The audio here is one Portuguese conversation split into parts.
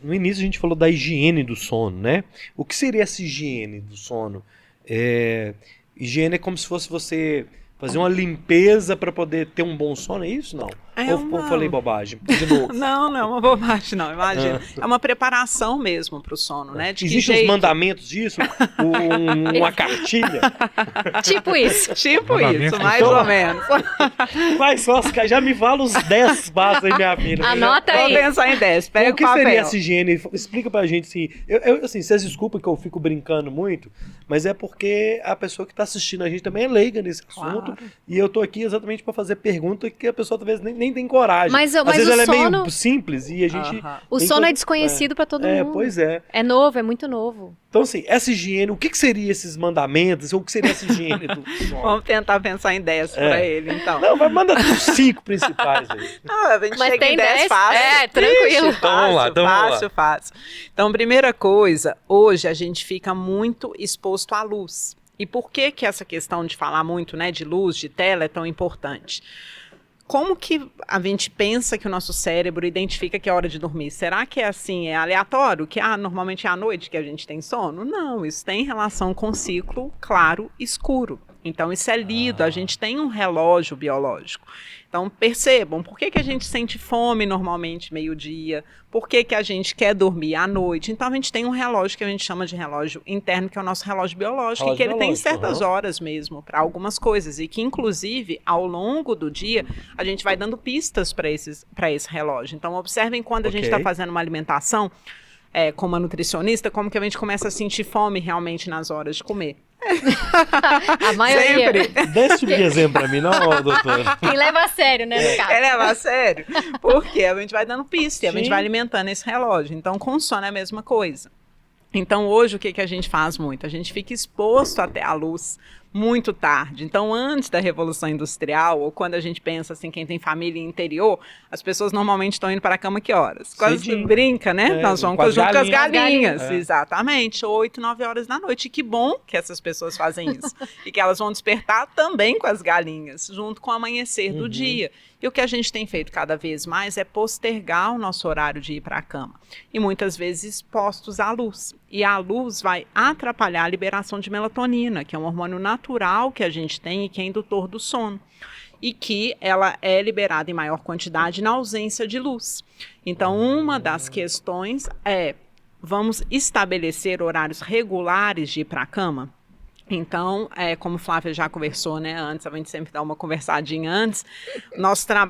no início a gente falou da higiene do sono, né? O que seria essa higiene do sono? Higiene é como se fosse você fazer uma limpeza para poder ter um bom sono, é isso? Não? Ou falei bobagem? De novo. Não é uma bobagem, não, imagina. É uma preparação mesmo para o sono, né? De Existem os mandamentos disso? Uma cartilha? Tipo isso. Tipo isso, mais ou menos. Quais são as... Já me fala os 10 passos aí, minha filha. Anota aí. Vou pensar em 10, pega o papel. O que seria essa higiene? Explica pra gente, assim. Assim, vocês desculpem que eu fico brincando muito, mas é porque a pessoa que tá assistindo a gente também é leiga nesse assunto. Claro. E eu tô aqui exatamente pra fazer pergunta que a pessoa talvez nem tem coragem. Mas Às vezes o ela sono... é meio simples e a gente... O sono é desconhecido pra todo mundo. Pois é. É novo, é muito novo. Então, assim, essa higiene, o que seria esses mandamentos? Ou o que seria essa higiene do sono? Vamos tentar pensar em 10 pra ele, então. Não, mas manda os 5 principais aí. Não, a gente chega em 10 fácil. Tranquilo. Ixi, fácil. Então, primeira coisa, hoje a gente fica muito exposto à luz. E por que essa questão de falar muito, né, de luz, de tela é tão importante? Como que a gente pensa que o nosso cérebro identifica que é hora de dormir? Será que é assim, é aleatório? Que normalmente é à noite que a gente tem sono? Não, isso tem relação com o ciclo claro escuro. Então isso é lido, a gente tem um relógio biológico. Então percebam, por que a gente sente fome normalmente meio-dia? Por que a gente quer dormir à noite? Então a gente tem um relógio que a gente chama de relógio interno, que é o nosso relógio biológico, e que ele tem certas horas mesmo para algumas coisas, e que inclusive ao longo do dia a gente vai dando pistas para esse relógio. Então observem quando a gente está fazendo uma alimentação, como a nutricionista, como que a gente começa a sentir fome realmente nas horas de comer. A maioria. Sempre. Dê esse tipo de exemplo pra mim, não, doutora? Quem leva a sério, né, no caso? Quem leva a sério? Porque a gente vai dando pista e a gente Sim. vai alimentando esse relógio. Então, com o sono é a mesma coisa. Então, hoje, o que a gente faz muito? A gente fica exposto até à luz muito tarde. Então, antes da Revolução Industrial, ou quando a gente pensa assim, quem tem família interior, as pessoas normalmente estão indo para a cama que horas? Quase que brinca, né? Nós vamos junto com as galinhas. Exatamente, 8, 9 horas da noite. E que bom que essas pessoas fazem isso. E que elas vão despertar também com as galinhas, junto com o amanhecer do dia. E o que a gente tem feito cada vez mais é postergar o nosso horário de ir para a cama. E muitas vezes expostos à luz. E a luz vai atrapalhar a liberação de melatonina, que é um hormônio natural que a gente tem e que é indutor do sono. E que ela é liberada em maior quantidade na ausência de luz. Então, uma das questões é, vamos estabelecer horários regulares de ir para a cama? Então, como Flávia já conversou, né, antes, a gente sempre dá uma conversadinha antes,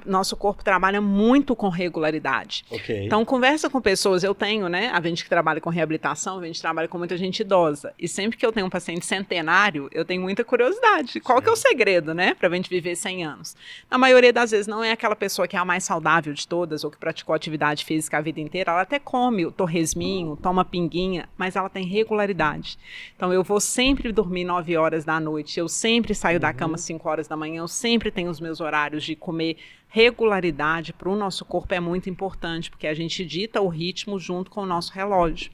nosso corpo trabalha muito com regularidade. Então, conversa com pessoas, eu tenho, né, a gente que trabalha com reabilitação, a gente trabalha com muita gente idosa, e sempre que eu tenho um paciente centenário, eu tenho muita curiosidade. Qual que é o segredo, né, pra gente viver 100 anos? Na maioria das vezes, não é aquela pessoa que é a mais saudável de todas, ou que praticou atividade física a vida inteira, ela até come o torresminho, toma pinguinha, mas ela tem regularidade. Então, eu vou sempre dormir 9 horas da noite, eu sempre saio da cama às 5 horas da manhã, eu sempre tenho os meus horários de comer. Regularidade para o nosso corpo é muito importante, porque a gente dita o ritmo junto com o nosso relógio.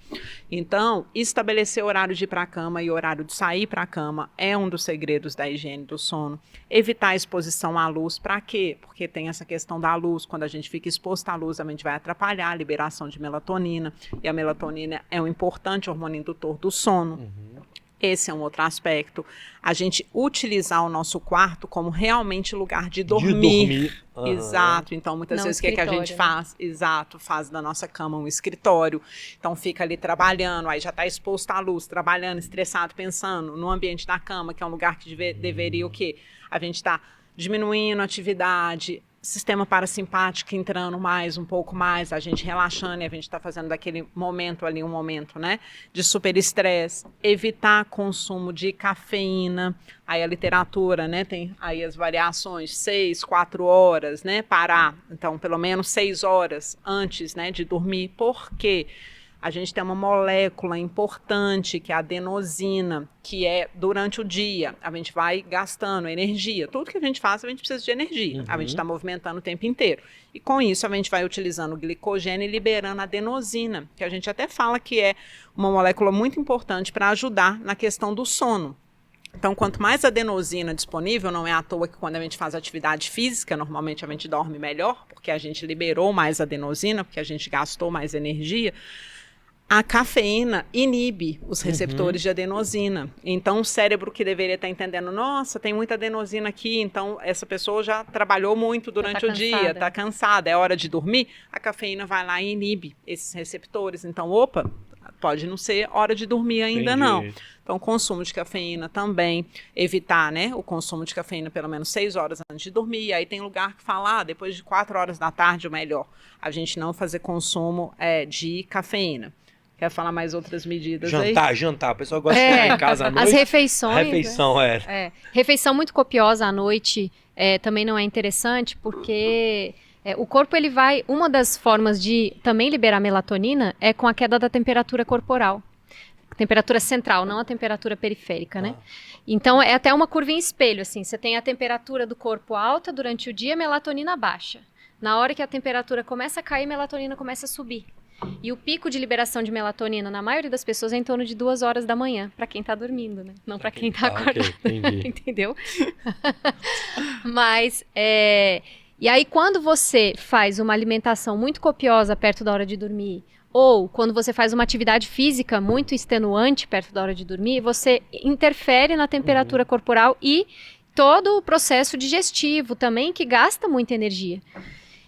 Então, estabelecer horário de ir para a cama e horário de sair para a cama é um dos segredos da higiene do sono. Evitar a exposição à luz, para quê? Porque tem essa questão da luz, quando a gente fica exposto à luz, a gente vai atrapalhar a liberação de melatonina, e a melatonina é um importante hormônio indutor do sono. Esse é um outro aspecto. A gente utilizar o nosso quarto como realmente lugar de dormir. Exato. Então, muitas vezes, o que a gente faz? Exato, faz da nossa cama um escritório. Então, fica ali trabalhando, aí já está exposto à luz, trabalhando, estressado, pensando no ambiente da cama, que é um lugar que deveria o quê? A gente está diminuindo a atividade, sistema parasimpático entrando um pouco mais, a gente relaxando, e a gente está fazendo daquele momento ali um momento, né, de super estresse. Evitar consumo de cafeína. Aí a literatura, né, tem aí as variações, 6, 4 horas, né, parar. Então, pelo menos 6 horas antes, né, de dormir. Por quê? A gente tem uma molécula importante, que é a adenosina, que é durante o dia. A gente vai gastando energia. Tudo que a gente faz, a gente precisa de energia. A gente está movimentando o tempo inteiro. E com isso, a gente vai utilizando o glicogênio e liberando a adenosina, que a gente até fala que é uma molécula muito importante para ajudar na questão do sono. Então, quanto mais adenosina disponível, não é à toa que quando a gente faz atividade física, normalmente a gente dorme melhor, porque a gente liberou mais adenosina, porque a gente gastou mais energia. A cafeína inibe os receptores de adenosina. Então, o cérebro que deveria estar entendendo, nossa, tem muita adenosina aqui, então essa pessoa já trabalhou muito durante o dia, está cansada, é hora de dormir, a cafeína vai lá e inibe esses receptores. Então, opa, pode não ser hora de dormir ainda não. Então, consumo de cafeína também, evitar, né, o consumo de cafeína pelo menos 6 horas antes de dormir. E aí tem lugar que fala, depois de 4 horas da tarde, o melhor, a gente não fazer consumo de cafeína. Quer falar mais outras medidas aí? Jantar. O pessoal gosta de ficar em casa à noite. As refeições. Refeição, refeição muito copiosa à noite também não é interessante, porque o corpo, ele vai... Uma das formas de também liberar melatonina é com a queda da temperatura corporal. Temperatura central, não a temperatura periférica, né? Então, é até uma curva em espelho, assim. Você tem a temperatura do corpo alta durante o dia, a melatonina baixa. Na hora que a temperatura começa a cair, a melatonina começa a subir. E o pico de liberação de melatonina, na maioria das pessoas, é em torno de 2 horas da manhã, para quem tá dormindo, né? Não para quem tá acordado. Entendi. Entendeu? Mas, e aí, quando você faz uma alimentação muito copiosa perto da hora de dormir, ou quando você faz uma atividade física muito extenuante perto da hora de dormir, você interfere na temperatura corporal e todo o processo digestivo também, que gasta muita energia.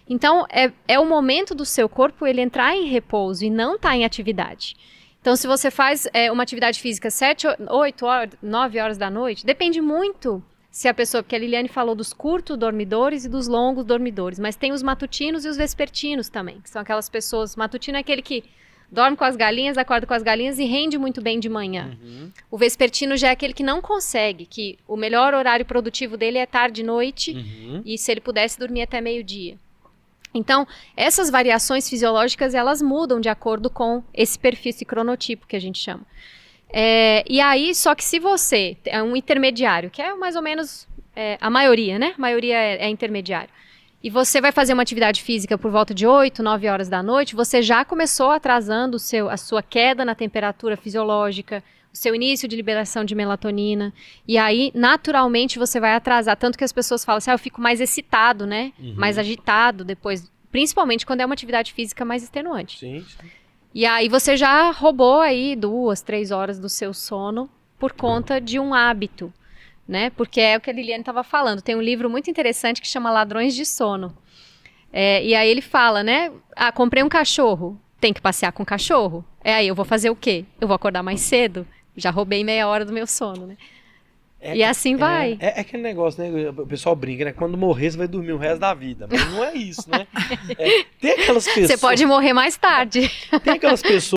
Então, é o momento do seu corpo ele entrar em repouso e não estar em atividade. Então, se você faz uma atividade física 7, 8 horas, 9 horas da noite, depende muito se a pessoa, porque a Liliane falou dos curtos dormidores e dos longos dormidores, mas tem os matutinos e os vespertinos também, que são aquelas pessoas, matutino é aquele que dorme com as galinhas, acorda com as galinhas e rende muito bem de manhã. O vespertino já é aquele que não consegue, que o melhor horário produtivo dele é tarde e noite, e se ele pudesse dormir até meio-dia. Então, essas variações fisiológicas, elas mudam de acordo com esse perfil, esse cronotipo que a gente chama. E aí, só que se você é um intermediário, que é mais ou menos a maioria, né? A maioria é intermediário. E você vai fazer uma atividade física por volta de 8, 9 horas da noite, você já começou atrasando a sua queda na temperatura fisiológica, o seu início de liberação de melatonina. E aí, naturalmente, você vai atrasar. Tanto que as pessoas falam assim, eu fico mais excitado, né? Mais agitado depois, principalmente quando é uma atividade física mais extenuante. Sim. E aí você já roubou aí 2, 3 horas do seu sono por conta de um hábito, né? Porque é o que a Liliane estava falando. Tem um livro muito interessante que chama Ladrões de Sono. E aí ele fala, né? Comprei um cachorro, tem que passear com o cachorro. Aí eu vou fazer o quê? Eu vou acordar mais cedo? Já roubei meia hora do meu sono, né? E assim vai. É aquele negócio, né? O pessoal brinca, né? Quando morrer, você vai dormir o resto da vida. Mas não é isso, né? Tem aquelas pessoas... Você pode morrer mais tarde. Tem aquelas pessoas